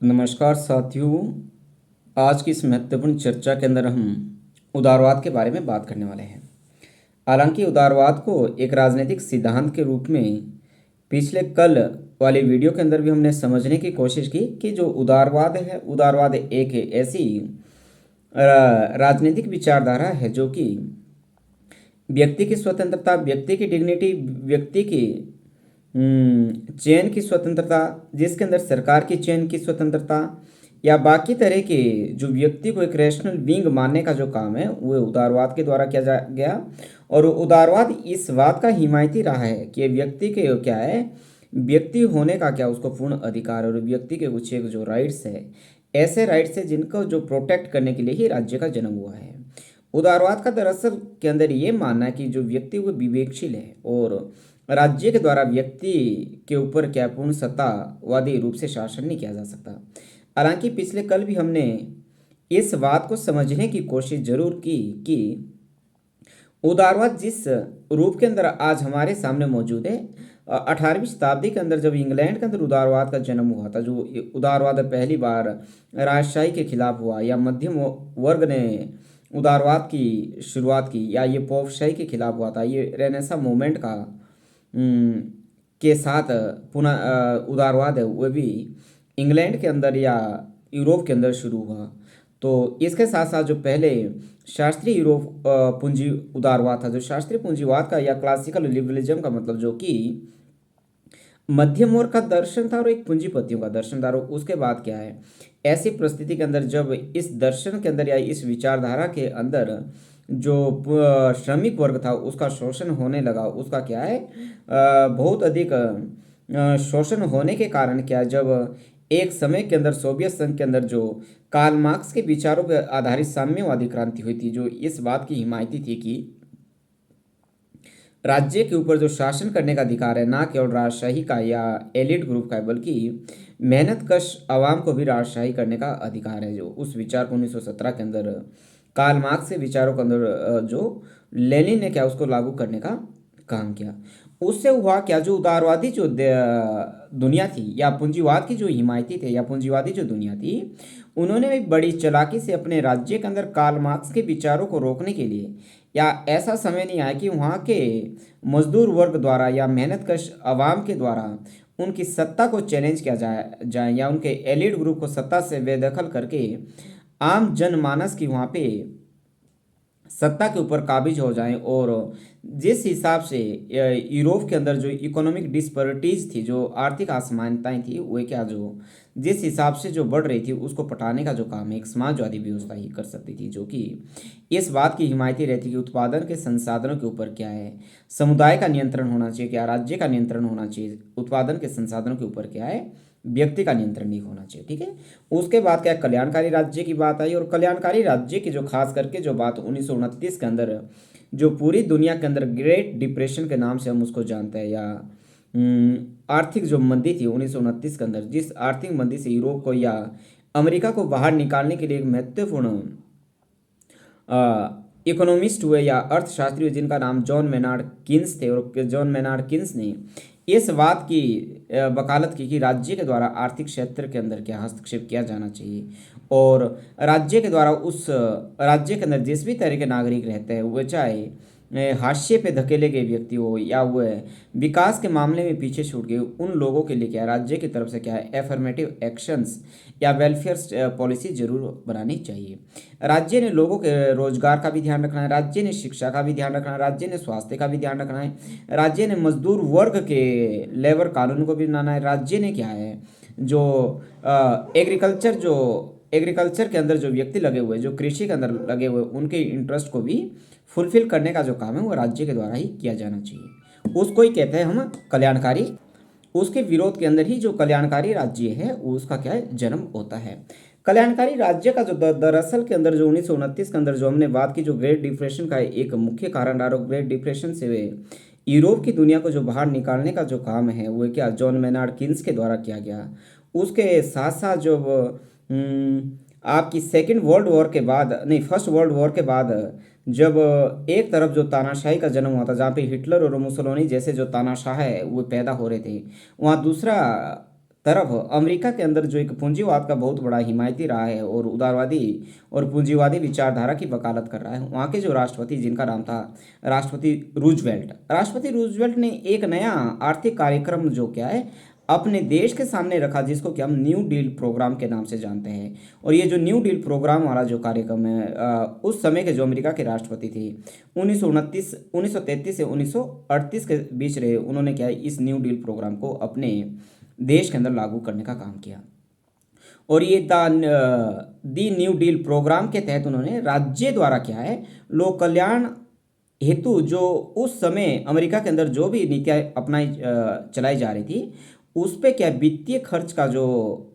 नमस्कार साथियों। आज की इस महत्वपूर्ण चर्चा के अंदर हम उदारवाद के बारे में बात करने वाले हैं। हालांकि उदारवाद को एक राजनीतिक सिद्धांत के रूप में पिछले कल वाले वीडियो के अंदर भी हमने समझने की कोशिश की कि जो उदारवाद है, उदारवाद एक ऐसी राजनीतिक विचारधारा है जो कि व्यक्ति की स्वतंत्रता, व्यक्ति की डिग्निटी, व्यक्ति की चयन की स्वतंत्रता, जिसके अंदर सरकार की चयन की स्वतंत्रता या बाकी तरह के जो व्यक्ति को एक रैशनल बीइंग मानने का जो काम है वो उदारवाद के द्वारा किया जा गया। और उदारवाद इस बात का हिमायती रहा है कि व्यक्ति के क्या है, व्यक्ति होने का क्या उसको पूर्ण अधिकार और व्यक्ति के कुछ एक जो राइट्स है, ऐसे राइट्स है जिनको जो प्रोटेक्ट करने के लिए ही राज्य का जन्म हुआ है। उदारवाद का दरअसल के अंदर ये मानना है कि जो व्यक्ति वो विवेकशील है और राज्य के द्वारा व्यक्ति के ऊपर क्या पूर्ण सत्तावादी रूप से शासन नहीं किया जा सकता। हालांकि पिछले कल भी हमने इस बात को समझने की कोशिश जरूर की कि उदारवाद जिस रूप के अंदर आज हमारे सामने मौजूद है, 18वीं शताब्दी के अंदर जब इंग्लैंड के अंदर उदारवाद का जन्म हुआ था, जो उदारवाद पहली बार राजशाही के खिलाफ हुआ या मध्यम वर्ग ने उदारवाद की शुरुआत की या ये पौपशाही के खिलाफ हुआ था, ये रेनेसा मूवमेंट का के साथ पुनः उदारवाद है वो भी इंग्लैंड के अंदर या यूरोप के अंदर शुरू हुआ। तो इसके साथ साथ जो पहले शास्त्रीय यूरोप पूंजी उदारवाद था, जो शास्त्रीय पूंजीवाद का या क्लासिकल लिबरलिज्म का मतलब जो कि मध्यम वर्ग का दर्शन था और एक पूंजीपतियों का दर्शन था। और उसके बाद क्या है, ऐसी परिस्थिति के अंदर जब इस दर्शन के अंदर या इस विचारधारा के अंदर जो श्रमिक वर्ग था उसका शोषण होने लगा, उसका क्या है बहुत अधिक शोषण होने के कारण क्या, जब एक समय के अंदर सोवियत संघ के अंदर जो कार्ल मार्क्स के विचारों पर आधारित साम्यवादी क्रांति हुई थी, जो इस बात की हिमायती थी कि राज्य के ऊपर जो शासन करने का अधिकार है ना केवल राजशाही का या एलिट ग्रुप का है, बल्कि मेहनत कश आवाम को भी राजशाही करने का अधिकार है। जो उस विचार को 1917 के अंदर कार्ल मार्क्स के विचारों के अंदर जो लेनिन ने क्या उसको लागू करने का काम किया। उससे हुआ क्या, जो उदारवादी जो दुनिया थी या पूंजीवाद की जो हिमायती थे या पूंजीवादी जो दुनिया थी, उन्होंने भी बड़ी चालाकी से अपने राज्य के अंदर कार्ल मार्क्स के विचारों को रोकने के लिए, या ऐसा समय नहीं आया कि वहाँ के मजदूर वर्ग द्वारा या मेहनतकश आवाम के द्वारा उनकी सत्ता को चैलेंज किया जाए या उनके एलिट ग्रुप को सत्ता से बेदखल करके आम जनमानस की वहाँ पे सत्ता के ऊपर काबिज हो जाएं। और जिस हिसाब से यूरोप के अंदर जो इकोनॉमिक डिस्पैरिटीज थी, जो आर्थिक असमानताएं थी, वो क्या जो जिस हिसाब से जो बढ़ रही थी उसको पटाने का जो काम है एक समाजवादी व्यवस्था ही कर सकती थी, जो कि इस बात की हिमायती रहती कि उत्पादन के संसाधनों के ऊपर क्या है समुदाय का नियंत्रण होना चाहिए, क्या राज्य का नियंत्रण होना चाहिए, उत्पादन के संसाधनों के ऊपर क्या है व्यक्ति का नियंत्रण नहीं होना चाहिए। ठीक है, उसके बाद क्या कल्याणकारी राज्य की बात आई, और कल्याणकारी राज्य की जो खास करके जो बात 1929 के अंदर जो पूरी दुनिया के अंदर ग्रेट डिप्रेशन के नाम से हम उसको जानते हैं, या आर्थिक जो मंदी थी 1929 के अंदर, जिस आर्थिक मंदी से यूरोप को या अमेरिका को बाहर निकालने के लिए एक महत्वपूर्ण इकोनॉमिस्ट हुए या अर्थशास्त्री हुए जिनका नाम जॉन मेनार्ड किन्स थे। और जॉन मेनार्ड किन्स ने इस बात की वकालत की कि राज्य के द्वारा आर्थिक क्षेत्र के अंदर क्या हस्तक्षेप किया जाना चाहिए, और राज्य के द्वारा उस राज्य के अंदर जिस भी तरह के नागरिक रहते हैं, वह चाहे हाशिए पे धकेले गए व्यक्ति हो या वह विकास के मामले में पीछे छूट गए, उन लोगों के लिए क्या राज्य की तरफ से क्या है एफर्मेटिव एक्शंस या वेलफेयर पॉलिसी जरूर बनानी चाहिए। राज्य ने लोगों के रोजगार का भी ध्यान रखना है, राज्य ने शिक्षा का भी ध्यान रखना है, राज्य ने स्वास्थ्य का भी ध्यान रखना है, राज्य ने मजदूर वर्ग के लेबर कानून को भी बनाना है, राज्य ने क्या है जो एग्रीकल्चर के अंदर जो व्यक्ति लगे हुए, जो कृषि के अंदर लगे हुए, उनके इंटरेस्ट को भी फुलफिल करने का जो काम है वो राज्य के द्वारा ही किया जाना चाहिए। उसको ही कहते हैं हम कल्याणकारी। उसके विरोध के अंदर ही जो कल्याणकारी राज्य है उसका क्या है जन्म होता है। कल्याणकारी राज्य का जो दरअसल के अंदर जो 1929 के अंदर जो हमने बात की, जो ग्रेट डिप्रेशन का एक मुख्य कारण रहा, ग्रेट डिप्रेशन से वे यूरोप की दुनिया को जो बाहर निकालने का जो काम है वो क्या जॉन मेनार्ड किन्स के द्वारा किया गया। उसके साथ साथ जो आपकी सेकेंड वर्ल्ड वॉर के बाद, नहीं फर्स्ट वर्ल्ड वॉर के बाद, जब एक तरफ जो तानाशाही का जन्म हुआ था, जहाँ पे हिटलर और मुसोलिनी जैसे जो तानाशाह है वो पैदा हो रहे थे, वहाँ दूसरा तरफ अमेरिका के अंदर जो एक पूंजीवाद का बहुत बड़ा हिमायती रहा है और उदारवादी और पूंजीवादी विचारधारा की वकालत कर रहा है, वहाँ के जो राष्ट्रपति जिनका नाम था राष्ट्रपति रूजवेल्ट ने एक नया आर्थिक कार्यक्रम जो क्या है अपने देश के सामने रखा, जिसको कि हम न्यू डील प्रोग्राम के नाम से जानते हैं। और ये जो न्यू डील प्रोग्राम वाला जो कार्यक्रम है, उस समय के जो अमेरिका के राष्ट्रपति थे 1933 से 1938 के बीच रहे, उन्होंने क्या है इस न्यू डील प्रोग्राम को अपने देश के अंदर लागू करने का काम किया। और ये दी न्यू डील प्रोग्राम के तहत उन्होंने राज्य द्वारा क्या है लोक कल्याण हेतु जो उस समय अमेरिका के अंदर जो भी नीतियाँ अपनाई चलाई जा रही थी, उस पे क्या वित्तीय खर्च का जो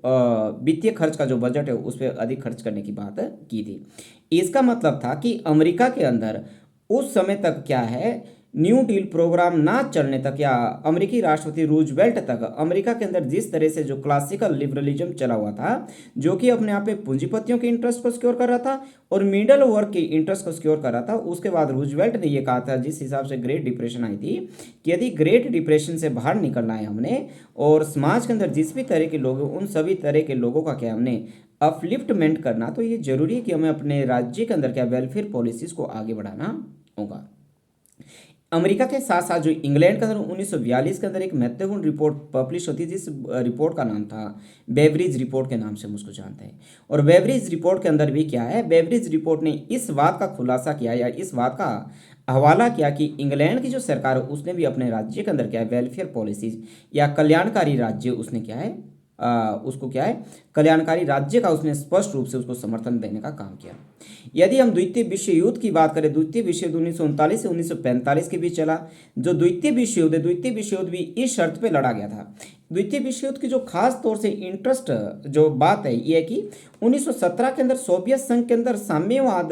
बजट है उस पर अधिक खर्च करने की बात की थी। इसका मतलब था कि अमेरिका के अंदर उस समय तक क्या है न्यू डील प्रोग्राम ना चलने तक या अमेरिकी राष्ट्रपति रूजवेल्ट तक अमेरिका के अंदर जिस तरह से जो क्लासिकल लिबरलिज्म चला हुआ था, जो कि अपने आप में पूंजीपतियों के इंटरेस्ट को सिक्योर कर रहा था और मिडल वर्ग के इंटरेस्ट को सिक्योर कर रहा था, उसके बाद रूजवेल्ट ने ये कहा था जिस हिसाब से ग्रेट डिप्रेशन आई थी कि यदि ग्रेट डिप्रेशन से बाहर निकलना है हमने और समाज के अंदर जिस भी तरह के लोग हैं उन सभी तरह के लोगों का क्या हमने अपलिफ्टमेंट करना, तो ये जरूरी है कि हमें अपने राज्य के अंदर क्या वेलफेयर पॉलिसीज को आगे बढ़ाना होगा। अमेरिका के साथ साथ जो इंग्लैंड के अंदर 1942 के अंदर एक महत्वपूर्ण रिपोर्ट पब्लिश होती है, जिस रिपोर्ट का नाम था बेवरिज रिपोर्ट के नाम से हम उसको जानते हैं। और बेवरिज रिपोर्ट के अंदर भी क्या है, बेवरिज रिपोर्ट ने इस बात का खुलासा किया या इस बात का हवाला किया कि इंग्लैंड की जो सरकार है उसने भी अपने राज्य के अंदर क्या है वेलफेयर पॉलिसीज या कल्याणकारी राज्य उसने क्या है उसको क्या है कल्याणकारी राज्य का उसने स्पष्ट रूप से उसको समर्थन देने का काम किया। यदि हम द्वितीय विश्व युद्ध की बात करें, द्वितीय विश्व युद्ध 1939 से 1945 के बीच चला। जो द्वितीय विश्व युद्ध है, द्वितीय विश्व युद्ध भी इस शर्त पे लड़ा गया था। द्वितीय विश्व युद्ध की जो खास तौर से इंटरेस्ट जो बात है ये है कि 1917 के अंदर सोवियत संघ के अंदर साम्यवाद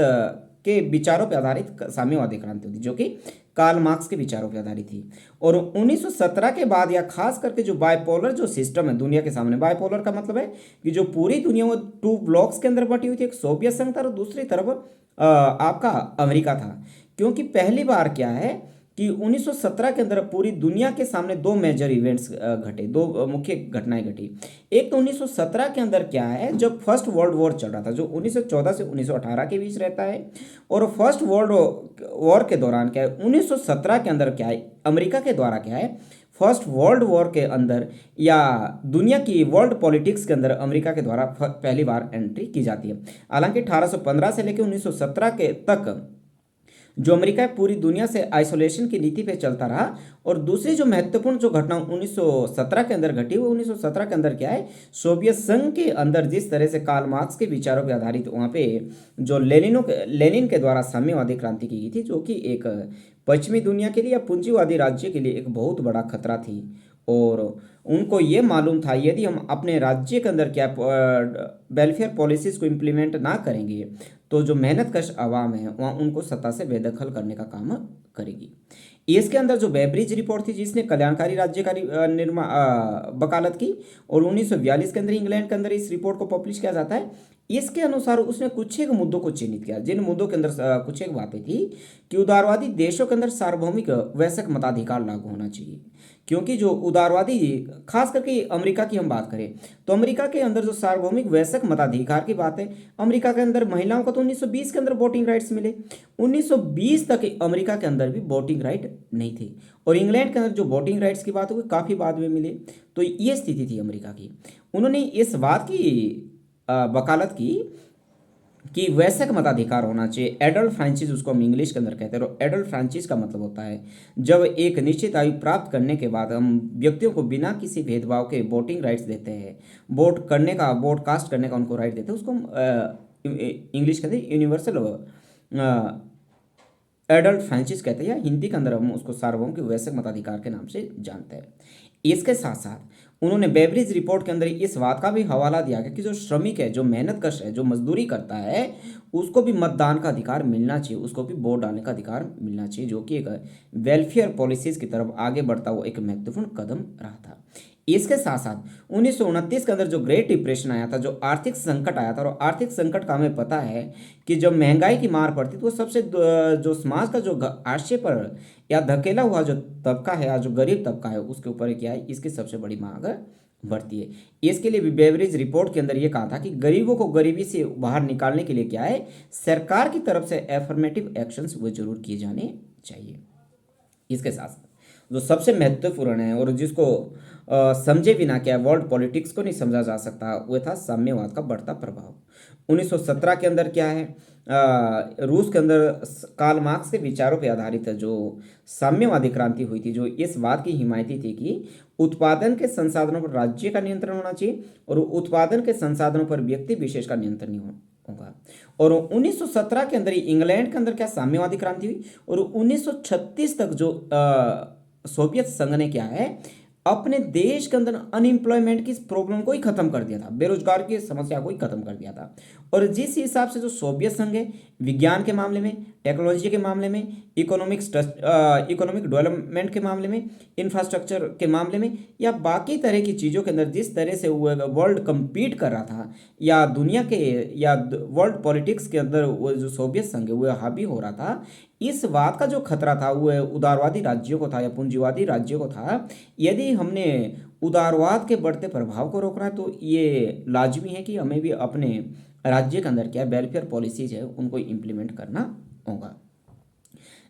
के विचारों पर आधारित साम्यवादी क्रांति होती जो कि कार्ल मार्क्स के विचारों पर आधारित थी। और 1917 के बाद या खास करके जो बाइपोलर जो सिस्टम है दुनिया के सामने, बाइपोलर का मतलब है कि जो पूरी दुनिया वो टू ब्लॉक्स के अंदर बटी हुई थी, एक सोवियत संघ था और दूसरी तरफ आपका अमेरिका था। क्योंकि पहली बार क्या है कि 1917 के अंदर पूरी दुनिया के सामने दो मेजर इवेंट्स घटे, दो मुख्य घटनाएं घटी। एक तो 1917 के अंदर क्या है जब फर्स्ट वर्ल्ड वॉर चल रहा था, जो 1914 से 1918 के बीच रहता है। और फर्स्ट वर्ल्ड वॉर के दौरान क्या है 1917 के अंदर क्या है अमेरिका के द्वारा क्या है फर्स्ट वर्ल्ड वॉर के अंदर या दुनिया की वर्ल्ड पॉलिटिक्स के अंदर अमेरिका के द्वारा पहली बार एंट्री की जाती है। हालांकि 1815 से लेकर 1917 के तक जो अमेरिका पूरी दुनिया से आइसोलेशन की नीति पे चलता रहा। और दूसरी जो महत्वपूर्ण जो घटना 1917 के अंदर घटी वो 1917 के अंदर क्या है सोवियत संघ के अंदर जिस तरह से कार्ल मार्क्स के विचारों पर आधारित वहाँ पे जो लेनिन के द्वारा साम्यवादी क्रांति की गई थी, जो कि एक पश्चिमी दुनिया के लिए या पूंजीवादी राज्य के लिए एक बहुत बड़ा खतरा थी। और उनको ये मालूम था यदि हम अपने राज्य के अंदर क्या वेलफेयर पॉलिसीज़ को इम्प्लीमेंट ना करेंगे तो जो मेहनतकश आवाम है वहाँ उनको सत्ता से बेदखल करने का काम करेगी। इसके अंदर जो बेवरिज रिपोर्ट थी जिसने कल्याणकारी राज्य का वकालत की और 1942 के अंदर इंग्लैंड के अंदर इस रिपोर्ट को पब्लिश किया जाता है। इसके अनुसार उसने कुछ एक मुद्दों को चिन्हित किया, जिन मुद्दों के अंदर कुछ एक बातें थी कि उदारवादी देशों के अंदर सार्वभौमिक वैश्विक मताधिकार लागू होना चाहिए। क्योंकि जो उदारवादी खास करके अमेरिका की हम बात करें तो अमेरिका के अंदर जो सार्वभौमिक वैश्विक मताधिकार की बात है, अमेरिका के अंदर महिलाओं को तो 1920 के अंदर वोटिंग राइट्स मिले, 1920 तक अमेरिका के अंदर भी वोटिंग राइट नहीं थे। और इंग्लैंड के अंदर जो वोटिंग राइट्स की बात होगी काफ़ी बाद में मिले। तो ये स्थिति थी अमेरिका की। उन्होंने इस बात की वकालत की कि वैश्विक मताधिकार होना चाहिए। एडल्ट फ्रेंचाइज उसको हम इंग्लिश के अंदर कहते हैं। और एडल्ट फ्रेंचाइज का मतलब होता है जब एक निश्चित आयु प्राप्त करने के बाद हम व्यक्तियों को बिना किसी भेदभाव के वोटिंग राइट्स देते हैं, वोट करने का वोट कास्ट करने का उनको राइट देते हैं, उसको हम इंग्लिश के अंदर यूनिवर्सल एडल्ट फ्रेंचाइज कहते हैं या हिंदी के अंदर हम उसको सार्वभौमिक वैश्विक मताधिकार के नाम से जानते हैं। इसके साथ साथ उन्होंने बेवरिज रिपोर्ट के अंदर इस बात का भी हवाला दिया गया कि जो श्रमिक है, जो मेहनतकश है, जो मजदूरी करता है, उसको भी मतदान का अधिकार मिलना चाहिए, उसको भी वोट डालने का अधिकार मिलना चाहिए, जो कि एक वेलफेयर पॉलिसीज की तरफ आगे बढ़ता हुआ एक महत्वपूर्ण कदम रहा था। इसके साथ साथ 1929 के अंदर जो ग्रेट डिप्रेशन आया था, जो आर्थिक संकट आया था, और आर्थिक संकट का हमें पता है कि जब महंगाई की मार पड़ती तो सबसे जो समाज का जो आश्चर्य पर या धकेला हुआ जो तबका है या जो गरीब तबका है उसके ऊपर क्या है इसकी सबसे बड़ी मांग बढ़ती है। इसके लिए भी बेवरेज रिपोर्ट के अंदर ये कहा था कि गरीबों को गरीबी से बाहर निकालने के लिए क्या है, सरकार की तरफ से एफर्मेटिव एक्शंस वो जरूर किए जाने चाहिए। इसके साथ साथ जो सबसे महत्वपूर्ण है और जिसको समझे बिना क्या वर्ल्ड पॉलिटिक्स को नहीं समझा जा सकता, वो था साम्यवाद का बढ़ता प्रभाव। 1917 के अंदर क्या है, रूस के अंदर कार्ल मार्क्स के विचारों पर आधारित जो साम्यवादी क्रांति हुई थी, जो इस बात की हिमायती थी कि उत्पादन के संसाधनों पर राज्य का नियंत्रण होना चाहिए और उत्पादन के संसाधनों पर व्यक्ति विशेष का नियंत्रण नहीं होगा। और 1917 के अंदर ही इंग्लैंड के अंदर क्या साम्यवादी क्रांति हुई और 1936 तक जो सोवियत संघ ने क्या है अपने देश के अंदर अनएम्प्लॉयमेंट की प्रॉब्लम को ही खत्म कर दिया था, बेरोजगार की समस्या को ही खत्म कर दिया था। और जिस हिसाब से जो सोवियत संघ है विज्ञान के मामले में, टेक्नोलॉजी के मामले में, इकोनॉमिक डेवलपमेंट के मामले में, इंफ्रास्ट्रक्चर के मामले में या बाकी तरह की चीज़ों के अंदर जिस तरह से वो वर्ल्ड compete कर रहा था या दुनिया के या वर्ल्ड पॉलिटिक्स के अंदर वो जो सोवियत संघ है वो हावी हो रहा था, इस बात का जो खतरा था वो उदारवादी राज्यों को था या पूंजीवादी राज्यों को था। यदि हमने उदारवाद के बढ़ते प्रभाव को रोकना है तो ये लाजमी है कि हमें भी अपने राज्य के अंदर क्या वेलफेयर पॉलिसीज है उनको इम्प्लीमेंट करना होगा।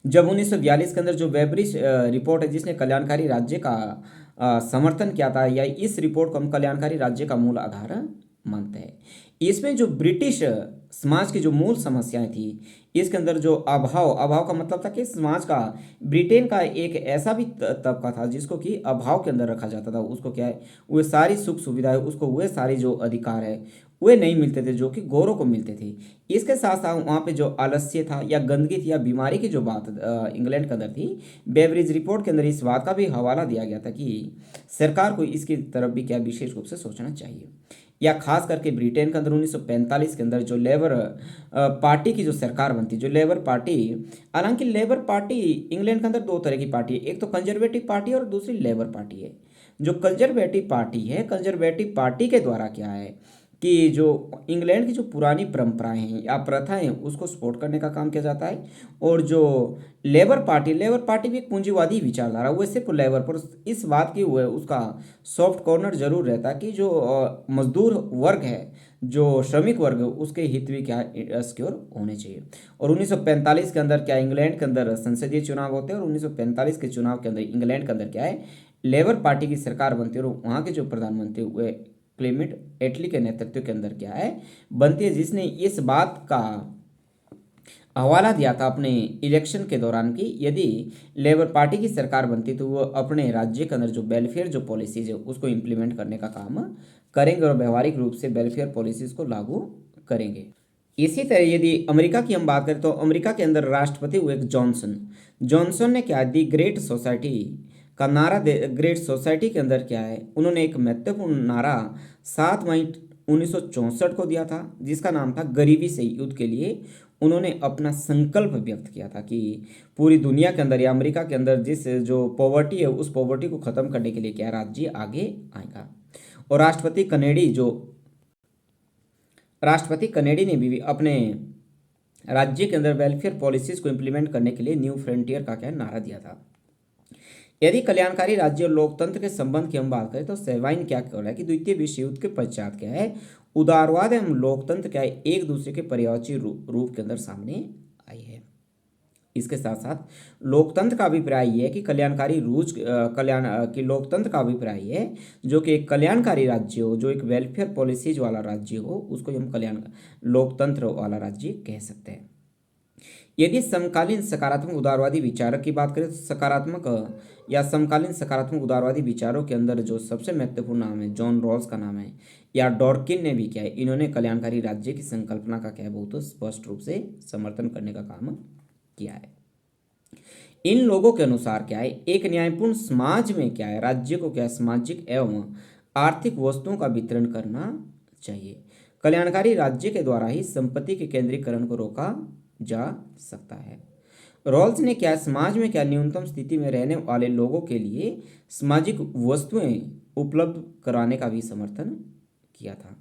जब 1942 के अंदर जो वेबरिज रिपोर्ट है जिसने कल्याणकारी राज्य का समर्थन किया था, या इस रिपोर्ट को हम कल्याणकारी राज्य का मूल आधार मानते हैं। इसमें जो ब्रिटिश समाज की जो मूल समस्याएं थी, इसके अंदर जो अभाव का मतलब था कि समाज का ब्रिटेन का एक ऐसा भी तबका था जिसको कि अभाव के अंदर रखा जाता था। उसको क्या है, वे सारी सुख सुविधाएं, उसको वे सारे जो अधिकार है वे नहीं मिलते थे जो कि गोरों को मिलते थे। इसके साथ साथ वहाँ पे जो आलस्य था या गंदगी थी या बीमारी की जो बात इंग्लैंड के अंदर थी, बेवरेज रिपोर्ट के अंदर इस बात का भी हवाला दिया गया था कि सरकार को इसकी तरफ भी क्या विशेष रूप से सोचना चाहिए। या खास करके ब्रिटेन के अंदर 1945 के अंदर जो लेबर पार्टी की जो सरकार बनती, जो लेबर पार्टी, हालांकि लेबर पार्टी इंग्लैंड के अंदर दो तरह की पार्टी है, एक तो कंजर्वेटिव पार्टी और दूसरी लेबर पार्टी है। जो कंजर्वेटिव पार्टी है, कंजर्वेटिव पार्टी के द्वारा क्या है कि जो इंग्लैंड की जो पुरानी परंपराएं हैं या प्रथाएं हैं उसको सपोर्ट करने का काम किया जाता है। और जो लेबर पार्टी भी एक पूंजीवादी विचारधारा, वो सिर्फ लेबर पर इस बात की वो है उसका सॉफ्ट कॉर्नर जरूर रहता है कि जो मजदूर वर्ग है, जो श्रमिक वर्ग है, उसके हित भी क्या सिक्योर होने चाहिए। और 1945 के अंदर क्या इंग्लैंड के अंदर संसदीय चुनाव होते हैं और 1945 के चुनाव के अंदर इंग्लैंड के अंदर क्या है लेबर पार्टी की सरकार बनती है और वहाँ के जो प्रधानमंत्री हुए क्लेमेंट एटली के नेतृत्व के अंदर क्या है बनती है, जिसने इस बात का हवाला दिया था अपने इलेक्शन के दौरान कि यदि लेबर पार्टी की सरकार बनती तो वो अपने राज्य के अंदर जो वेलफेयर जो पॉलिसीज है उसको इम्प्लीमेंट करने का काम करेंगे और व्यवहारिक रूप से वेलफेयर पॉलिसीज को लागू करेंगे। इसी तरह यदि अमेरिका की हम बात करें तो अमेरिका के अंदर राष्ट्रपति हुए जॉनसन ने क्या दी ग्रेट सोसाइटी का नारा ग्रेट सोसाइटी के अंदर क्या है उन्होंने एक महत्वपूर्ण नारा 7 मई 1964 को दिया था जिसका नाम था गरीबी से युद्ध के लिए। उन्होंने अपना संकल्प व्यक्त किया था कि पूरी दुनिया के अंदर या अमेरिका के अंदर जिस जो पॉवर्टी है उस पॉवर्टी को खत्म करने के लिए क्या राज्य आगे आएगा। और राष्ट्रपति कनेडी ने भी अपने राज्य के अंदर वेलफेयर पॉलिसीज को इम्प्लीमेंट करने के लिए न्यू फ्रंटियर का क्या नारा दिया था। यदि कल्याणकारी राज्य और लोकतंत्र के संबंध की हम बात करें तो सेवाइन क्या कह रहा है कि द्वितीय विश्व युद्ध के पश्चात क्या है उदारवाद एवं लोकतंत्र क्या है एक दूसरे के पर्यायवाची रूप के अंदर सामने आई है। इसके साथ साथ लोकतंत्र का अभिप्राय ये है कि कल्याणकारी रूज कल्याण की लोकतंत्र का अभिप्राय है जो कि एक कल्याणकारी राज्य हो, जो एक वेलफेयर पॉलिसीज वाला राज्य हो, उसको हम कल्याण लोकतंत्र वाला राज्य कह सकते हैं। यदि समकालीन सकारात्मक उदारवादी विचारक की बात करें तो सकारात्मक या समकालीन सकारात्मक उदारवादी विचारों के अंदर जो सबसे महत्वपूर्ण नाम है जॉन रॉल्स का नाम है, या डॉर्किन ने भी क्या है इन्होंने कल्याणकारी राज्य की संकल्पना का क्या है बहुत स्पष्ट रूप से समर्थन करने का काम किया है। इन लोगों के अनुसार क्या है एक न्यायपूर्ण समाज में क्या है राज्य को क्या है सामाजिक एवं आर्थिक वस्तुओं का वितरण करना चाहिए। कल्याणकारी राज्य के द्वारा ही संपत्ति के केंद्रीकरण को रोका जा सकता है। रॉल्स ने क्या समाज में क्या न्यूनतम स्थिति में रहने वाले लोगों के लिए सामाजिक वस्तुएं उपलब्ध कराने का भी समर्थन किया था।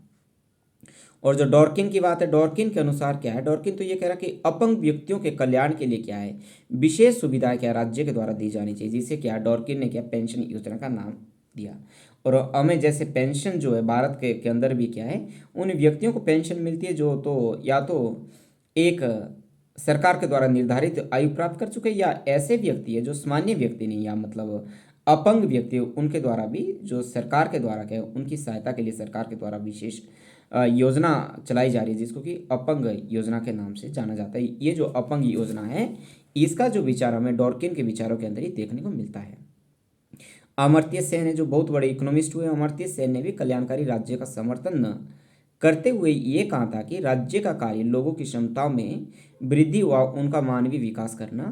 और जो डॉर्किन की बात है, डॉर्किन के अनुसार क्या है, डॉर्किन तो ये कह रहा है कि अपंग व्यक्तियों के कल्याण के लिए क्या है विशेष सुविधाएं क्या राज्य के द्वारा दी जानी चाहिए, जिसे क्या डॉर्किन ने क्या पेंशन योजना का नाम दिया। और हमें जैसे पेंशन जो है भारत के अंदर भी क्या है, उन व्यक्तियों को पेंशन मिलती है जो तो या तो एक सरकार के द्वारा निर्धारित आयु प्राप्त कर चुके, या ऐसे व्यक्ति है जो सामान्य व्यक्ति नहीं, या मतलब अपंग व्यक्ति, उनके द्वारा भी जो सरकार के द्वारा क्या है, उनकी सहायता के लिए सरकार के द्वारा विशेष योजना चलाई जा रही है, जिसको कि अपंग योजना के नाम से जाना जाता है। ये जो अपंग योजना है, इसका जो विचार हमें डॉर्किन के विचारों के अंदर ही देखने को मिलता है। अमर्त्य सेन ने, जो बहुत बड़े इकोनॉमिस्ट हुए, अमर्त्य सेन ने भी कल्याणकारी राज्य का समर्थन करते हुए ये कहा था कि राज्य का कार्य लोगों की क्षमताओं में वृद्धि व उनका मानवीय विकास करना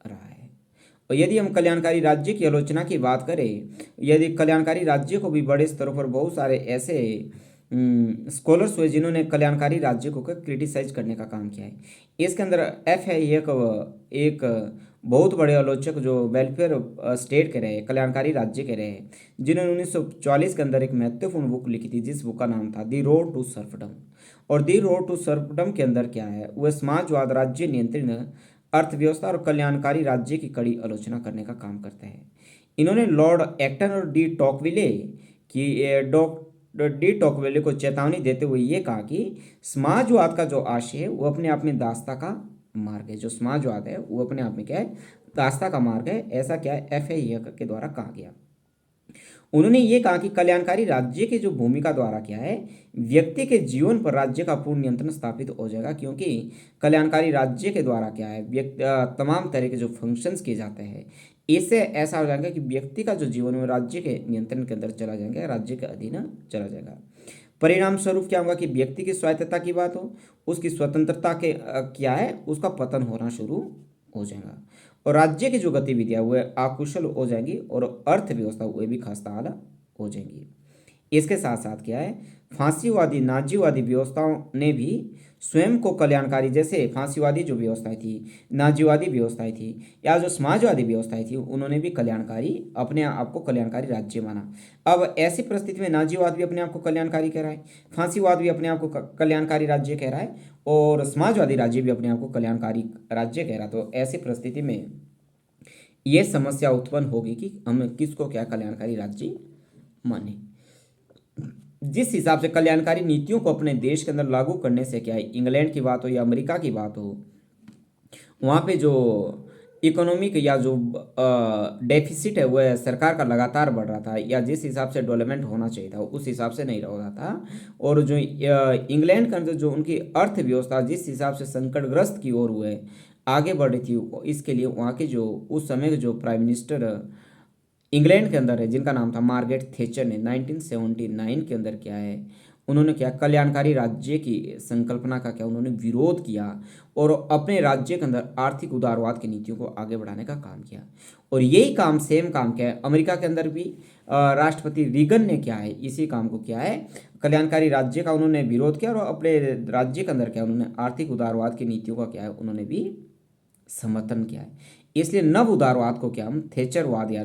रहा है। और यदि हम कल्याणकारी राज्य की आलोचना की बात करें, यदि कल्याणकारी राज्य को भी बड़े स्तरों पर बहुत सारे ऐसे स्कॉलर्स हुए जिन्होंने कल्याणकारी राज्य को क्रिटिसाइज करने का काम किया है। इसके अंदर एफ है, एक बहुत बड़े आलोचक जो वेलफेयर स्टेट के रहे, कल्याणकारी राज्य के रहे, जिन्होंने 1944 के अंदर एक महत्वपूर्ण बुक लिखी थी, जिस बुक का नाम था दी रोड टू सर्फडम। और दी रोड टू सर्फडम के अंदर क्या है, वह समाजवाद, राज्य नियंत्रण, अर्थव्यवस्था और कल्याणकारी राज्य की कड़ी आलोचना करने का काम करते हैं। इन्होंने लॉर्ड एक्टन और डी टॉकविले को चेतावनी देते हुए ये कहा कि समाजवाद का जो आशय है वो अपने आप में दास्ता का मार्ग है। जो समाजवाद है वो अपने आप में क्या है, दास्ता का मार्ग है। ऐसा क्या है, एफ ए के द्वारा कहा गया। उन्होंने ये कहा कि कल्याणकारी राज्य की जो भूमिका द्वारा क्या है, व्यक्ति के जीवन पर राज्य का पूर्ण नियंत्रण स्थापित हो जाएगा, क्योंकि कल्याणकारी राज्य के द्वारा क्या है, तमाम तरह के जो फंक्शंस किए जाते हैं, इससे ऐसा हो जाएगा कि व्यक्ति का जो जीवन है राज्य के नियंत्रण के अंदर चला जाएगा, राज्य के अधीन चला जाएगा। परिणाम स्वरूप क्या होगा कि व्यक्ति की स्वायत्तता की बात हो, उसकी स्वतंत्रता के क्या है, उसका पतन होना शुरू हो जाएगा, और राज्य की जो गतिविधियां वो अकुशल हो जाएंगी, और अर्थव्यवस्था वो भी खस्ताहाल हो जाएंगी। इसके साथ साथ क्या है, फांसीवादी नाजीवादी व्यवस्थाओं ने भी स्वयं को कल्याणकारी, जैसे फांसीवादी जो व्यवस्थाएं थी, नाजीवादी व्यवस्थाएं थी, या जो समाजवादी व्यवस्थाएं थी, उन्होंने भी कल्याणकारी, अपने आप को कल्याणकारी राज्य माना। अब ऐसी परिस्थिति में नाजीवाद भी अपने आप को कल्याणकारी कह रहा है, फांसीवाद भी अपने आप को कल्याणकारी राज्य कह रहा है, और समाजवादी राज्य भी अपने आप को कल्याणकारी राज्य कह रहा है। तो ऐसी परिस्थिति में ये समस्या उत्पन्न होगी कि हम किसको क्या कल्याणकारी राज्य माने। जिस हिसाब से कल्याणकारी नीतियों को अपने देश के अंदर लागू करने से क्या है, इंग्लैंड की बात हो या अमेरिका की बात हो, वहाँ पे जो इकोनॉमिक या जो डेफिसिट है वह सरकार का लगातार बढ़ रहा था, या जिस हिसाब से डेवलपमेंट होना चाहिए था उस हिसाब से नहीं रहा था। और जो इंग्लैंड के अंदर जो उनकी अर्थव्यवस्था जिस हिसाब से संकटग्रस्त की ओर हुए आगे बढ़ रही थी, इसके लिए वहाँ के जो उस समय के जो प्राइम मिनिस्टर इंग्लैंड के अंदर है, जिनका नाम था मार्गरेट थेचर, ने 1979 के अंदर क्या है, उन्होंने क्या कल्याणकारी राज्य की संकल्पना का क्या उन्होंने विरोध किया, और अपने राज्य के अंदर आर्थिक उदारवाद की नीतियों को आगे बढ़ाने का काम किया। और यही काम, सेम काम क्या है, अमेरिका के अंदर भी राष्ट्रपति रीगन ने क्या है, इसी काम को क्या है, कल्याणकारी राज्य का उन्होंने विरोध किया, और अपने राज्य के अंदर क्या उन्होंने आर्थिक उदारवाद की नीतियों का क्या है, उन्होंने भी समर्थन किया है। इसलिए नव उदारवाद को क्या हम थेचरवाद या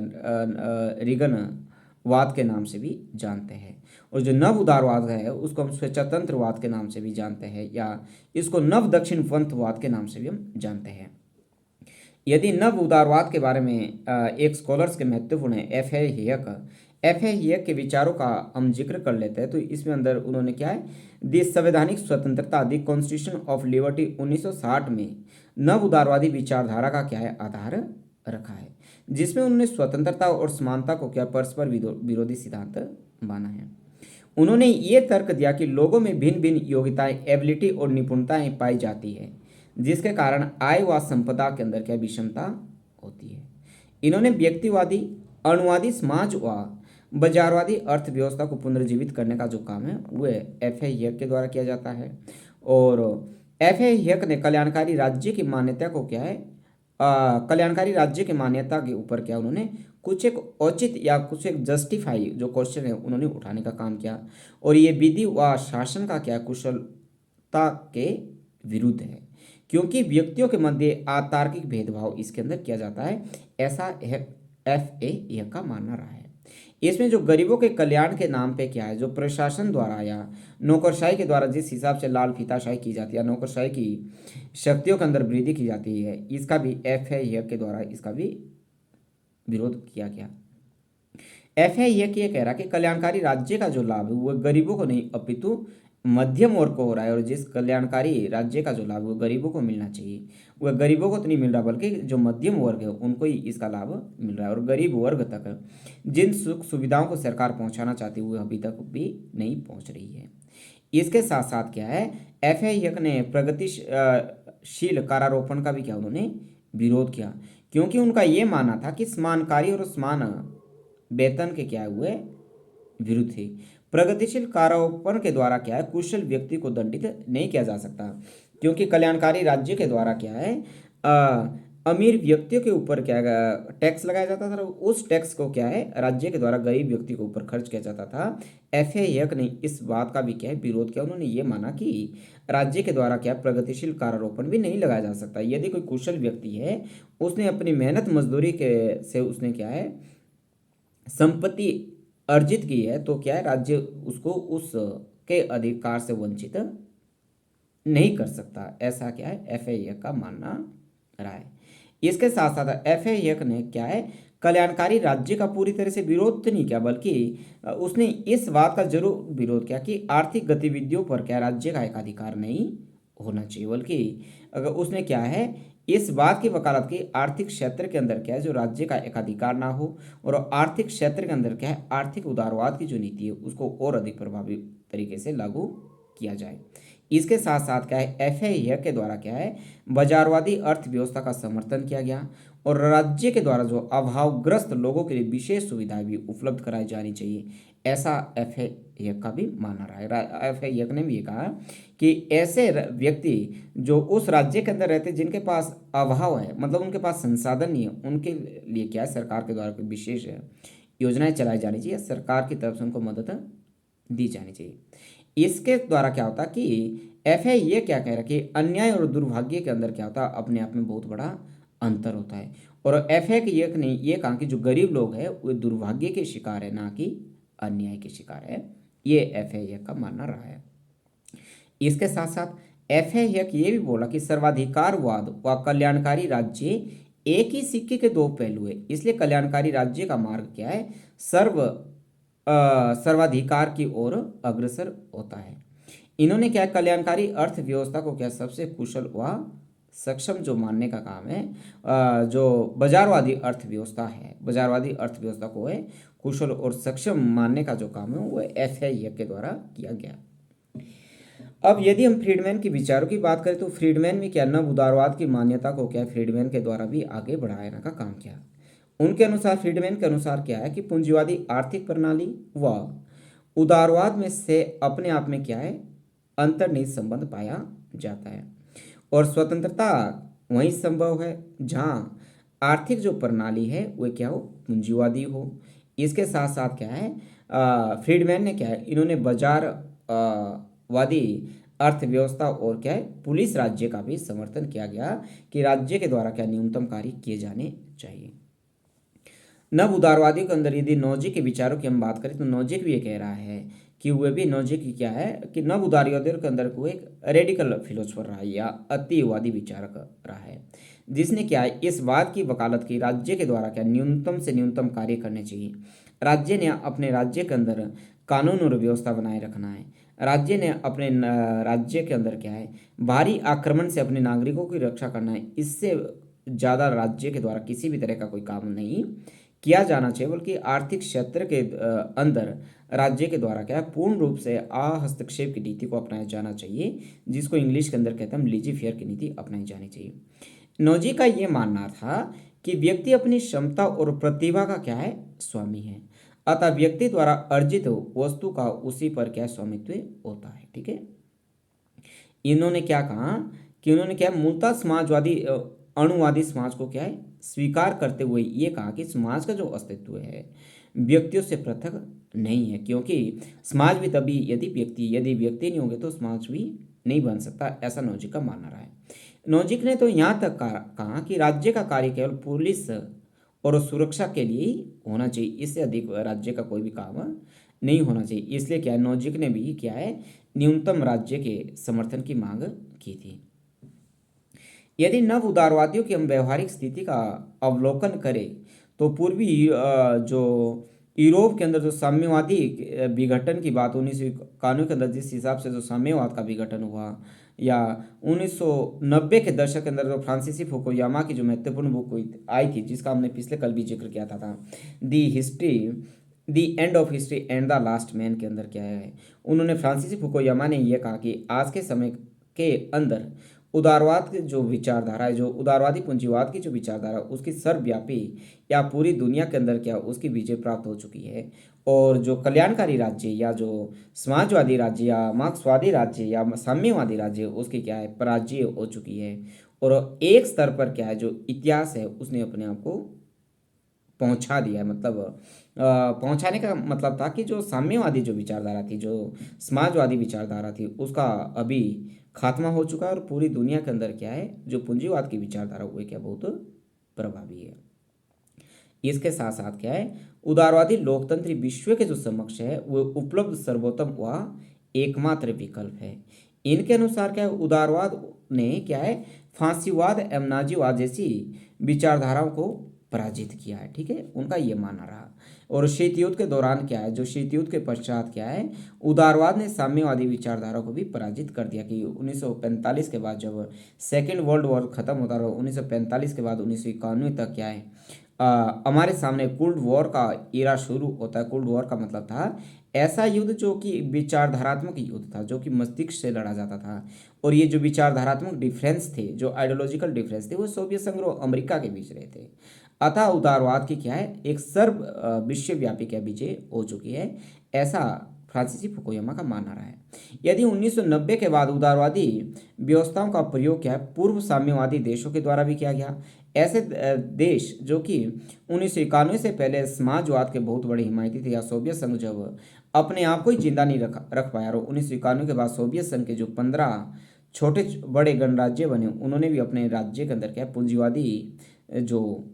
रीगनवाद के नाम से भी जानते हैं, और जो नव उदारवाद है उसको हम स्वतंत्रवाद के नाम से भी जानते हैं, या इसको नव दक्षिण पंथवाद के नाम से भी हम जानते हैं। यदि नव उदारवाद के बारे में एक स्कॉलर्स के महत्वपूर्ण है एफ ए हियक के विचारों का हम जिक्र कर लेते हैं, तो इसमें अंदर उन्होंने क्या है, दी संवैधानिक स्वतंत्रता, दी कॉन्स्टिट्यूशन ऑफ लिबर्टी 1960 में नव उदारवादी विचारधारा का क्या है, आधार रखा है, जिसमें उन्होंने स्वतंत्रता और समानता को क्या परस्पर विरोधी सिद्धांत माना है। उन्होंने ये तर्क दिया कि लोगों में भिन्न भिन्न योग्यताएं, एबिलिटी और निपुणताएं पाई जाती है, जिसके कारण आय व संपदा के अंदर क्या विषमता होती है। इन्होंने व्यक्तिवादी, अणुवादी समाज व बाजारवादी अर्थव्यवस्था को पुनर्जीवित करने का जो काम है वह एफ ए हियक के द्वारा किया जाता है। और एफ ए हियक ने कल्याणकारी राज्य की मान्यता को क्या है, कल्याणकारी राज्य की मान्यता के ऊपर क्या उन्होंने कुछ एक औचित या कुछ एक जस्टिफाई जो क्वेश्चन है उन्होंने उठाने का काम किया, और ये विधि व शासन का क्या कुशलता के विरुद्ध है, क्योंकि व्यक्तियों के मध्य अतार्किक भेदभाव इसके अंदर किया जाता है। ऐसा एफ ए का मानना रहा है। इसमें जो गरीबों के कल्याण के नाम पे क्या है, जो प्रशासन द्वारा या नौकरशाही के द्वारा जिस हिसाब से लाल फीताशाही की जाती है, नौकरशाही की शक्तियों के अंदर वृद्धि की जाती है, इसका भी एफ ए के द्वारा इसका भी विरोध किया गया। FAI ये कह रहा है कि कल्याणकारी राज्य का जो लाभ है वो गरीबों को नहीं अपितु मध्यम वर्ग को हो रहा है, और जिस कल्याणकारी राज्य का जो लाभ है वो गरीबों को मिलना चाहिए, वह गरीबों को तो नहीं मिल रहा बल्कि जो मध्यम वर्ग है उनको ही इसका लाभ मिल रहा है, और गरीब वर्ग तक जिन सुख सुविधाओं को सरकार पहुंचाना चाहती है वो अभी तक भी नहीं पहुंच रही है। इसके साथ साथ क्या है, FAI ने प्रगतिशील कारारोपण का भी क्या उन्होंने विरोध किया, क्योंकि उनका ये मानना था कि समान कार्य और समान वेतन के क्या हुए विरुद्ध थे। प्रगतिशील कारोपण के द्वारा क्या है, कुशल व्यक्ति को दंडित नहीं किया जा सकता, क्योंकि कल्याणकारी राज्य के द्वारा क्या है, अमीर व्यक्तियों के ऊपर क्या है टैक्स लगाया जाता था, और उस टैक्स को क्या है राज्य के द्वारा गरीब व्यक्ति के ऊपर खर्च किया जाता था। FAI ने इस बात का भी क्या है विरोध किया। उन्होंने ये माना कि राज्य के द्वारा क्या प्रगतिशील कारारोपण भी नहीं लगाया जा सकता। यदि कोई कुशल व्यक्ति है, उसने अपनी मेहनत मजदूरी के से उसने क्या है संपत्ति अर्जित की है, तो क्या है राज्य उसको उस के अधिकार से वंचित नहीं कर सकता। ऐसा क्या है FAI का मानना रहा है। इसके साथ साथ FAI ने क्या है कल्याणकारी राज्य का पूरी तरह से विरोध तो नहीं किया, बल्कि उसने इस बात का जरूर विरोध किया कि आर्थिक गतिविधियों पर क्या राज्य का एकाधिकार नहीं होना चाहिए, बल्कि अगर उसने क्या है इस बात की वकालत की आर्थिक क्षेत्र के अंदर क्या है जो राज्य का एकाधिकार ना हो, और आर्थिक क्षेत्र के अंदर क्या है आर्थिक उदारवाद की जो नीति है उसको और अधिक प्रभावी तरीके से लागू किया जाए। इसके साथ साथ क्या है FAI के द्वारा क्या है बाजारवादी अर्थव्यवस्था का समर्थन किया गया, और राज्य के द्वारा जो अभावग्रस्त लोगों के लिए विशेष सुविधाएं भी उपलब्ध कराई जानी चाहिए, ऐसा FAI का भी मानना रहा है। FAI ने भी ये कहा कि ऐसे व्यक्ति जो उस राज्य के अंदर रहते जिनके पास अभाव है, मतलब उनके पास संसाधन नहीं है, उनके लिए क्या है सरकार के द्वारा कोई विशेष योजनाएं चलाई जानी चाहिए, सरकार की तरफ से उनको मदद दी जानी चाहिए। इसके द्वारा क्या होता कि FAI ये क्या कह रहा है कि अन्याय और दुर्भाग्य के अंदर क्या होता है अपने आप में बहुत बड़ा अंतर होता है, और FAI ने ये कहा कि जो गरीब लोग हैं वो दुर्भाग्य के शिकार है, ना कि अन्याय के शिकार है। ये FAI का मानना रहा है। इसके साथ साथ FAI ये भी बोला कि सर्वाधिकारवाद व कल्याणकारी राज्य एक ही सिक्के के दो पहलू है, इसलिए कल्याणकारी राज्य का मार्ग क्या है सर्वाधिकार की ओर अग्रसर होता है। इन्होंने क्या कल्याणकारी अर्थव्यवस्था को क्या सबसे कुशल व सक्षम जो मानने का काम है, जो बाजारवादी अर्थव्यवस्था है, बाजारवादी अर्थव्यवस्था को है कुशल और सक्षम मानने का जो काम है वो FAI के द्वारा किया गया। अब यदि हम फ्रीडमैन के विचारों की बात करें तो फ्रीडमैन में क्या नव उदारवाद की मान्यता को क्या फ्रीडमैन के द्वारा भी आगे बढ़ाने का काम किया। उनके अनुसार फ्रीडमैन के अनुसार क्या है कि पूंजीवादी आर्थिक प्रणाली व उदारवाद में से अपने आप में क्या है अंतर्निहित संबंध पाया जाता है, और स्वतंत्रता वहीं संभव है जहाँ आर्थिक जो प्रणाली है वह क्या हो पूंजीवादी हो। इसके साथ साथ क्या है फ्रीडमैन ने क्या है इन्होंने बाजार वादी अर्थव्यवस्था और क्या है पुलिस राज्य का भी समर्थन किया गया कि राज्य के द्वारा क्या न्यूनतम कार्य किए जाने चाहिए। नव उदारवादियों के अंदर यदि नौजी के विचारों की हम बात करें तो नौजिक भी ये कह रहा है कि वह भी नौजिक क्या है कि नव उदारवादियों के अंदर वो एक रेडिकल फिलोसफर रहा है या अतिवादी विचारक रहा है, जिसने क्या है इस बात की वकालत की राज्य के द्वारा क्या न्यूनतम से न्यूनतम कार्य करने चाहिए। राज्य ने अपने राज्य के अंदर कानून और व्यवस्था बनाए रखना है। राज्य ने अपने राज्य के अंदर क्या है भारी आक्रमण से अपने नागरिकों की रक्षा करना है। इससे ज़्यादा राज्य के द्वारा किसी भी तरह का कोई काम नहीं किया जाना चाहिए, बल्कि आर्थिक क्षेत्र के अंदर राज्य के द्वारा क्या है पूर्ण रूप से हस्तक्षेप की नीति को अपनाया जाना चाहिए, जिसको इंग्लिश के अंदर कहते हैं हम लीजी फेयर की नीति अपनाई जानी चाहिए। नौजी का ये मानना था कि व्यक्ति अपनी क्षमता और प्रतिभा का क्या है स्वामी है, अतः व्यक्ति द्वारा अर्जित वस्तु का उसी पर क्या स्वामित्व होता है। ठीक है, इन्होंने क्या कहा कि उन्होंने क्या मूलतः समाजवादी अणुवादी समाज को क्या है स्वीकार करते हुए ये कहा कि समाज का जो अस्तित्व है व्यक्तियों से पृथक नहीं है, क्योंकि समाज भी तभी यदि व्यक्ति नहीं होंगे तो समाज भी नहीं बन सकता। ऐसा नौजिक का मानना रहा है। नौजिक ने तो यहाँ तक कहा कि राज्य का कार्य केवल पुलिस और सुरक्षा के लिए ही होना चाहिए, इससे अधिक राज्य का कोई भी काम नहीं होना चाहिए। इसलिए क्या है नौजिक ने भी क्या है न्यूनतम राज्य के समर्थन की मांग की थी। यदि नव उदारवादियों की हम व्यवहारिक स्थिति का अवलोकन करें तो पूर्वी जो यूरोप के अंदर जो साम्यवादी विघटन की बात 1991 के अंदर जिस हिसाब से जो साम्यवाद का विघटन हुआ, या 1990 के दशक के अंदर जो फ्रांसीसी फुकुयामा की जो महत्वपूर्ण बुक हुई आई थी, जिसका हमने पिछले कल भी जिक्र किया था the history the end of history and the last man के अंदर क्या है, उन्होंने फ्रांसीसी फुकुयामा ने यह कहा कि आज के समय के अंदर उदारवाद की जो विचारधारा है, जो उदारवादी पूंजीवाद की जो विचारधारा, उसकी सर्वव्यापी या पूरी दुनिया के अंदर क्या उसकी विजय प्राप्त हो चुकी है। और जो कल्याणकारी राज्य या जो समाजवादी राज्य या मार्क्सवादी राज्य या साम्यवादी राज्य, उसकी क्या है पराजय हो चुकी है। और एक स्तर पर क्या है जो इतिहास है उसने अपने आप को पहुंचा दिया है। मतलब पहुंचाने का मतलब था कि जो साम्यवादी जो विचारधारा थी, जो समाजवादी विचारधारा थी, उसका अभी खात्मा हो चुका है और पूरी दुनिया के अंदर क्या है जो पूंजीवाद की विचारधारा वो क्या बहुत प्रभावी है। इसके साथ साथ क्या है उदारवादी लोकतंत्री विश्व के जो समक्ष है वो उपलब्ध सर्वोत्तम व एकमात्र विकल्प है। इनके अनुसार क्या है उदारवाद ने क्या है फांसीवाद एवं नाजीवाद जैसी विचारधाराओं को पराजित किया है। ठीक है, उनका ये मानना रहा। और शीत युद्ध के दौरान क्या है जो शीत युद्ध के पश्चात क्या है उदारवाद ने साम्यवादी विचारधारा को भी पराजित कर दिया कि 1945 के बाद जब सेकेंड वर्ल्ड वॉर खत्म होता रहा, 1945 के बाद 1991 तक क्या है हमारे सामने कोल्ड वॉर का इरा शुरू होता है। कोल्ड वॉर का मतलब था ऐसा युद्ध जो कि विचारधारात्मक युद्ध था, जो कि मस्तिष्क से लड़ा जाता था। और ये जो विचारधारात्मक डिफरेंस थे, जो आइडियोलॉजिकल डिफरेंस थे, वो सोवियत संघ और अमेरिका के बीच रहे थे। अतः उदारवाद की क्या है एक सर्व विश्वव्यापी क्या विजय हो चुकी है, ऐसा फ्रांसीसी फुकुयामा का मानना रहा है। यदि 1990 के बाद उदारवादी व्यवस्थाओं का प्रयोग क्या है पूर्व साम्यवादी देशों के द्वारा भी किया गया, ऐसे देश जो कि 1991 से पहले समाजवाद के बहुत बड़े हिमायती थे, या सोवियत संघ जब अपने आप को ही जिंदा नहीं रख पाया, और 1991 के बाद सोवियत संघ के जो 15 छोटे बड़े गणराज्य बने, उन्होंने भी अपने राज्य के अंदर क्या पूंजीवादी जो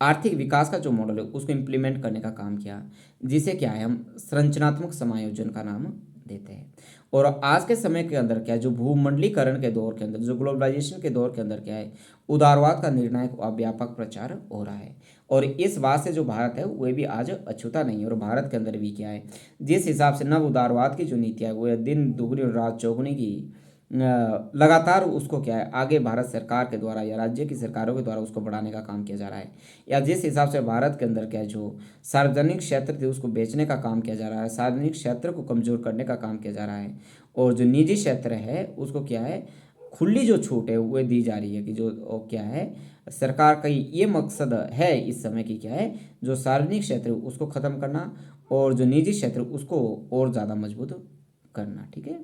आर्थिक विकास का जो मॉडल है उसको इम्प्लीमेंट करने का काम किया, जिसे क्या है हम संरचनात्मक समायोजन का नाम देते हैं। और आज के समय के अंदर क्या है जो भूमंडलीकरण के दौर के अंदर, जो ग्लोबलाइजेशन के दौर के अंदर क्या है उदारवाद का निर्णायक और व्यापक प्रचार हो रहा है। और इस बात से जो भारत है वह भी आज अछूता नहीं है। और भारत के अंदर भी क्या है जिस हिसाब से नव उदारवाद की जो नीति है वो है दिन दुगनी और रात चौगुनी की लगातार उसको क्या है आगे भारत सरकार के द्वारा या राज्य की सरकारों के द्वारा उसको बढ़ाने का काम किया जा रहा है। या जिस हिसाब से भारत के अंदर क्या है जो सार्वजनिक क्षेत्र थे उसको बेचने का काम किया जा रहा है, सार्वजनिक क्षेत्र को कमजोर करने का काम किया जा रहा है, और जो निजी क्षेत्र है उसको क्या है खुली जो छूट है वो दी जा रही है कि जो क्या है सरकार का ये मकसद है इस समय की क्या है जो सार्वजनिक क्षेत्र उसको ख़त्म करना और जो निजी क्षेत्र उसको और ज़्यादा मजबूत करना। ठीक है,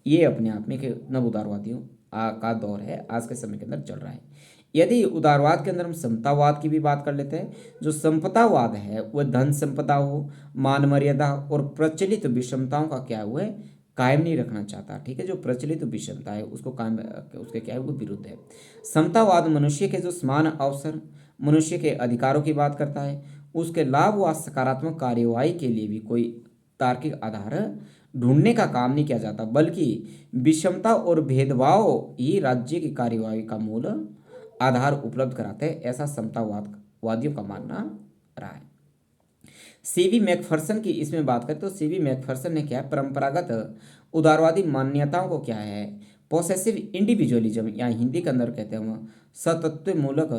ये अपने आप में एक नव उदारवादियों का दौर है आज के समय के अंदर चल रहा है। यदि उदारवाद के अंदर हम समतावाद की भी बात कर लेते हैं, जो समतावाद है वह धन संपदा हो, मान मर्यादा और प्रचलित विषमताओं का क्या हुआ है कायम नहीं रखना चाहता। ठीक है, जो प्रचलित विषमता है उसको कायम उसके क्या है वो विरुद्ध है। समतावाद मनुष्य के जो समान अवसर, मनुष्य के अधिकारों की बात करता है, उसके लाभ व सकारात्मक कार्यवाही के लिए भी कोई तार्किक आधार ढूंढने का काम नहीं किया जाता, बल्कि विषमता और भेदभाव ही राज्य की कार्यवाही का मूल आधार उपलब्ध कराते हैं, ऐसा समतावाद वादियों का मानना रहा है। सीवी मैकफर्सन की इसमें बात करें तो सीवी मैकफर्सन ने क्या है परंपरागत उदारवादी मान्यताओं को क्या है पोसेसिव इंडिविजुअलिज्म या हिंदी के अंदर कहते हैं हम सतत्वमूलक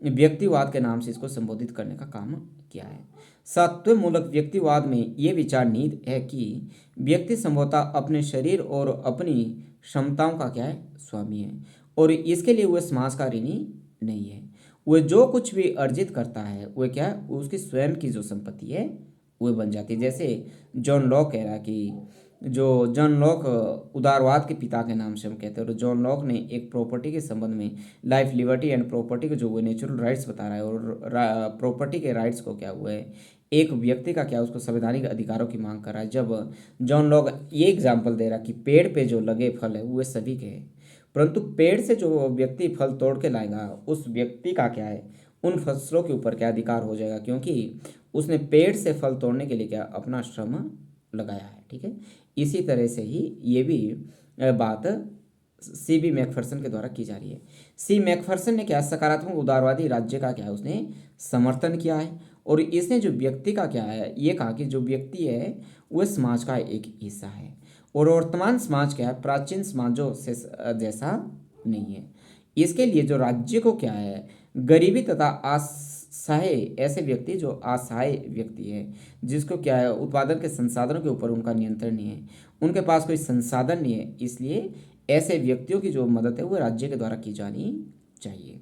व्यक्तिवाद के नाम से इसको संबोधित करने का काम किया है। सत्वमूलक व्यक्तिवाद में ये विचार निहित है कि व्यक्ति संभवतः अपने शरीर और अपनी क्षमताओं का क्या है स्वामी है, और इसके लिए वह समाज का ऋणी नहीं है। वह जो कुछ भी अर्जित करता है वह क्या है उसकी स्वयं की जो संपत्ति है वह बन जाती है। जैसे जॉन लॉक कह रहा है कि जो जॉन लॉक उदारवाद के पिता के नाम से हम कहते हैं, और जॉन लॉक ने एक प्रॉपर्टी के संबंध में लाइफ लिबर्टी एंड प्रॉपर्टी के जो वो नेचुरल राइट्स बता रहा है, और प्रॉपर्टी के राइट्स को क्या हुआ है एक व्यक्ति का क्या उसको संवैधानिक अधिकारों की मांग कर रहा है। जब जॉन लॉक ये एग्जाम्पल दे रहा कि पेड़ पे जो लगे फल है वो सभी के हैं, परंतु पेड़ से जो व्यक्ति फल तोड़ के लाएगा उस व्यक्ति का क्या है उन फसलों के ऊपर क्या अधिकार हो जाएगा, क्योंकि उसने पेड़ से फल तोड़ने के लिए क्या अपना श्रम लगाया है। ठीक है, इसी तरह से ही ये भी बात सी बी मैकफर्सन के द्वारा की जा रही है। सी मैकफर्सन ने क्या सकारात्मक उदारवादी राज्य का क्या उसने समर्थन किया है, और इसने जो व्यक्ति का क्या है, ये कहा कि जो व्यक्ति है वह समाज का एक हिस्सा है, और वर्तमान समाज क्या है, प्राचीन समाजों से जैसा नहीं है। इसके लिए जो राज्य को क्या है, गरीबी तथा असहाय, ऐसे व्यक्ति जो असहाय व्यक्ति है, जिसको क्या है, उत्पादन के संसाधनों के ऊपर उनका नियंत्रण नहीं है, उनके पास कोई संसाधन नहीं है, इसलिए ऐसे व्यक्तियों की जो मदद है वो राज्य के द्वारा की जानी चाहिए।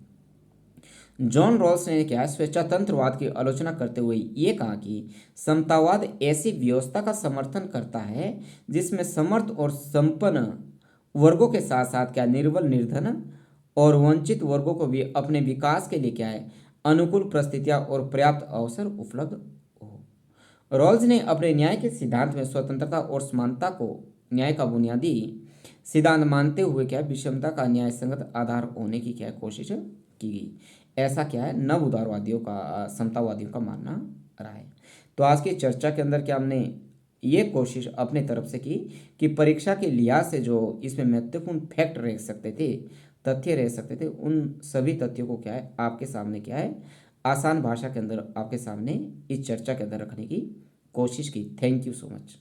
जॉन रॉल्स ने क्या है, स्वेच्छातंत्रवाद की आलोचना करते हुए ये कहा कि समतावाद ऐसी व्यवस्था का समर्थन करता है जिसमें समर्थ और संपन्न वर्गों के साथ साथ क्या, निर्बल, निर्धन और वंचित वर्गों को भी अपने विकास के लिए क्या है, अनुकूल परिस्थितियां और पर्याप्त अवसर उपलब्ध हो। रॉल्स ने अपने न्याय के सिद्धांत में स्वतंत्रता और समानता को न्याय का बुनियादी सिद्धांत मानते हुए क्या है, विषमता का न्याय संगत आधार होने की क्या है, कोशिश की गई। ऐसा क्या है, नव उदारवादियों का, समतावादियों का मानना रहा है। तो आज की चर्चा के अंदर क्या हमने ये कोशिश अपने तरफ से की कि परीक्षा के लिहाज से जो इसमें महत्वपूर्ण फैक्ट रह सकते थे, तथ्य रह सकते थे, उन सभी तथ्यों को क्या है, आपके सामने क्या है, आसान भाषा के अंदर आपके सामने इस चर्चा के अंदर रखने की कोशिश की। Thank you so much.